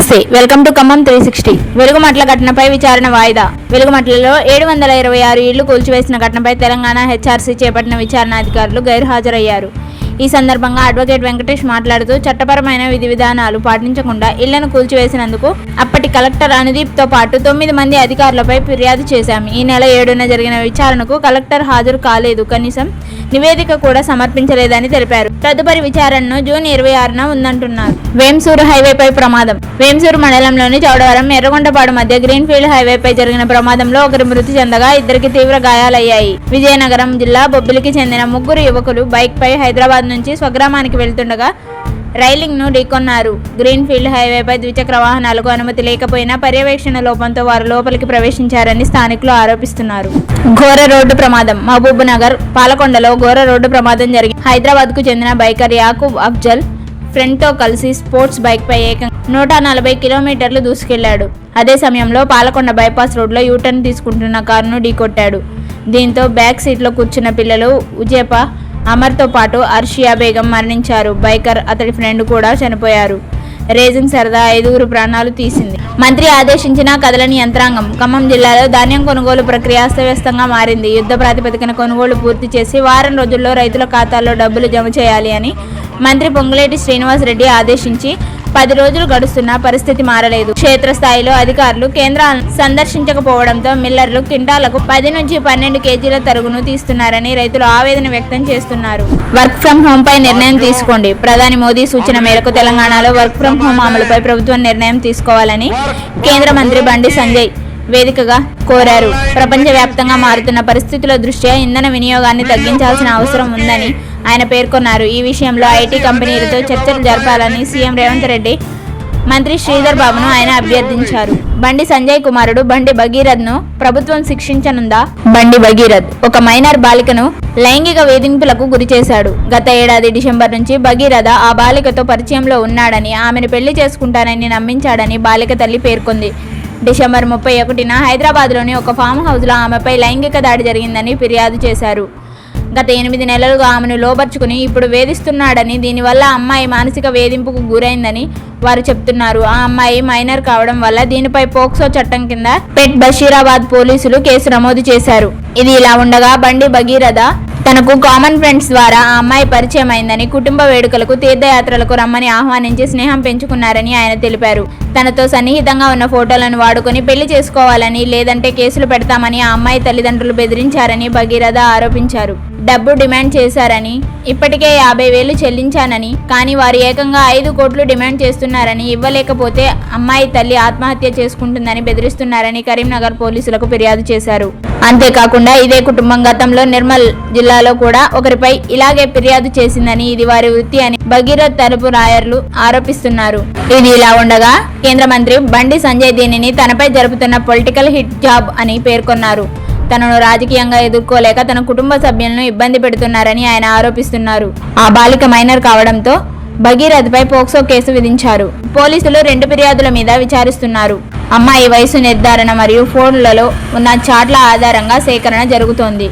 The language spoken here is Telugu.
నమస్తే, వెల్కమ్ టు ఖమ్మం 360. వెలుగుమట్ల ఘటనపై విచారణ వాయిదా. వెలుగుమట్లలో 726 ఇళ్లు కూల్చివేసిన ఘటనపై తెలంగాణ హెచ్ఆర్సీ చేపట్టిన విచారణ అధికారులు గైర్హాజరయ్యారు. ఈ సందర్భంగా అడ్వకేట్ వెంకటేష్ మాట్లాడుతూ, చట్టపరమైన విధి విధానాలు పాటించకుండా ఇళ్లను కూల్చివేసినందుకు అప్పటి కలెక్టర్ అనుదీప్తో పాటు 9 మంది అధికారులపై ఫిర్యాదు చేశాం. ఈ నెల 7న జరిగిన విచారణకు కలెక్టర్ హాజరు కాలేదు, కనీసం నివేదిక కూడా సమర్పించలేదని తెలిపారు. తదుపరి విచారణను జూన్ 26న ఉందంటున్నారు. వేంసూరు హైవేపై ప్రమాదం. వేంసూరు మండలంలోని చౌడవరం ఎర్రగొండపాడు మధ్య గ్రీన్ఫీల్డ్ హైవేపై జరిగిన ప్రమాదంలో ఒకరు మృతి చెందగా 2కి తీవ్ర గాయాలయ్యాయి. విజయనగరం జిల్లా బొబ్బిలికి చెందిన 3 యువకులు బైక్పై హైదరాబాద్ నుంచి స్వగ్రామానికి వెళ్తుండగా రైలింగ్ ను ఢీకొన్నారు. గ్రీన్ఫీల్డ్ హైవేపై ద్విచక్ర వాహనాలకు అనుమతి లేకపోయినా పర్యవేక్షణ లోపంతో వారు లోపలికి ప్రవేశించారని స్థానికులు ఆరోపిస్తున్నారు. ఘోర రోడ్డు ప్రమాదం. మహబూబ్ నగర్ పాలకొండలో ఘోర రోడ్డు ప్రమాదం జరిగింది. హైదరాబాద్ కు చెందిన బైకర్ యాకూబ్ అఫ్జల్ ఫ్రెండ్ తో కలిసి స్పోర్ట్స్ బైక్ పై ఏకంగా 140 కిలోమీటర్లు దూసుకెళ్లాడు. అదే సమయంలో పాలకొండ బైపాస్ రోడ్లో యూటర్న్ తీసుకుంటున్న కారును ఢీకొట్టాడు. దీంతో బ్యాక్ సీట్లో కూర్చున్న పిల్లలు ఉజేప అమర్తో పాటు అర్షియా బేగం మరణించారు. బైకర్, అతడి ఫ్రెండ్ కూడా చనిపోయారు. రేసింగ్ సరదా 5 ప్రాణాలు తీసింది. మంత్రి ఆదేశించిన కదలని యంత్రాంగం. ఖమ్మం జిల్లాలో ధాన్యం కొనుగోలు ప్రక్రియ అస్తవ్యస్తంగా మారింది. యుద్ధ ప్రాతిపదికన కొనుగోలు పూర్తి చేసి వారం రోజుల్లో రైతుల ఖాతాల్లో డబ్బులు జమ చేయాలి అని మంత్రి పొంగులేటి శ్రీనివాస్ రెడ్డి ఆదేశించి 10 రోజులు గడుస్తున్నా పరిస్థితి మారలేదు. క్షేత్రస్థాయిలో అధికారులు కేంద్రాలను సందర్శించకపోవడంతో మిల్లర్లు కింటాలకు 10 నుంచి 12 కేజీల తరుగును తీస్తున్నారని రైతులు ఆవేదన వ్యక్తం చేస్తున్నారు. వర్క్ ఫ్రం హోం పై నిర్ణయం తీసుకోండి. ప్రధాని మోదీ సూచన మేరకు తెలంగాణలో వర్క్ ఫ్రం హోం అమలుపై ప్రభుత్వం నిర్ణయం తీసుకోవాలని కేంద్ర మంత్రి బండి సంజయ్ వేదికగా కోరారు. ప్రపంచవ్యాప్తంగా మారుతున్న పరిస్థితుల దృష్ట్యా ఇంధన వినియోగాన్ని తగ్గించాల్సిన అవసరం ఉందని ఆయన పేర్కొన్నారు. ఈ విషయంలో ఐటీ కంపెనీలతో చర్చలు జరపాలని సీఎం రేవంత్ రెడ్డి మంత్రి శ్రీధర్ బాబును ఆయన అభ్యర్థించారు. బండి సంజయ్ కుమారుడు బండి భగీరథ్ను ప్రభుత్వం శిక్షించనుందా? బండి భగీరథ్ ఒక మైనర్ బాలికను లైంగిక వేధింపులకు గురి చేశాడు. గత ఏడాది డిసెంబర్ నుంచి భగీరథ ఆ బాలికతో పరిచయంలో ఉన్నాడని, ఆమెను పెళ్లి చేసుకుంటానని నమ్మించాడని బాలిక తల్లి పేర్కొంది. డిసెంబర్ 31న హైదరాబాద్లోని ఒక ఫామ్ హౌస్లో ఆమెపై లైంగిక దాడి జరిగిందని ఫిర్యాదు చేశారు. గత 8 నెలలుగా ఆమెను లోబర్చుకుని ఇప్పుడు వేధిస్తున్నాడని, దీనివల్ల అమ్మాయి మానసిక వేధింపుకు గురైందని వారు చెప్తున్నారు. ఆ అమ్మాయి మైనర్ కావడం వల్ల దీనిపై పోక్సో చట్టం కింద పెట్ బషీరాబాద్ పోలీసులు కేసు నమోదు చేశారు. ఇది ఇలా ఉండగా బండి భగీరథ తనకు కామన్ ఫ్రెండ్స్ ద్వారా ఆ అమ్మాయి పరిచయం అయిందని, కుటుంబ వేడుకలకు తీర్థయాత్రలకు రమ్మని ఆహ్వానించి స్నేహం పెంచుకున్నారని ఆయన తెలిపారు. తనతో సన్నిహితంగా ఉన్న ఫోటోలను వాడుకొని పెళ్లి చేసుకోవాలని, లేదంటే కేసులు పెడతామని ఆ అమ్మాయి తల్లిదండ్రులు బెదిరించారని భగీరథ ఆరోపించారు. డబ్బు డిమాండ్ చేశారని, ఇప్పటికే 50,000 చెల్లించానని, కానీ వారు ఏకంగా 5 కోట్లు డిమాండ్ చేస్తున్నారని, ఇవ్వలేకపోతే అమ్మాయి తల్లి ఆత్మహత్య చేసుకుంటుందని బెదిరిస్తున్నారని కరీంనగర్ పోలీసులకు ఫిర్యాదు చేశారు. అంతేకాకుండా ఇదే కుటుంబం గతంలో నిర్మల్ జిల్లాలో కూడా ఒకరిపై ఇలాగే ఫిర్యాదు చేసిందని, ఇది వారి వృత్తి అని భగీరథ్ తరపు లాయర్లు ఆరోపిస్తున్నారు. ఇది ఇలా ఉండగా కేంద్ర మంత్రి బండి సంజయ్ దీనిని తనపై జరుపుతున్న పొలిటికల్ హిట్ జాబ్ అని పేర్కొన్నారు. తనను రాజకీయంగా ఎదుర్కోలేక తన కుటుంబ సభ్యులను ఇబ్బంది పెడుతున్నారని ఆయన ఆరోపిస్తున్నారు. ఆ బాలిక మైనర్ కావడంతో భగీరథ్పై పోక్సో కేసు విధించారు. పోలీసులు 2 ఫిర్యాదుల మీద విచారిస్తున్నారు. అమ్మాయి వయసు నిర్ధారణ మరియు ఫోన్లలో ఉన్న చాట్ల ఆధారంగా సేకరణ జరుగుతోంది.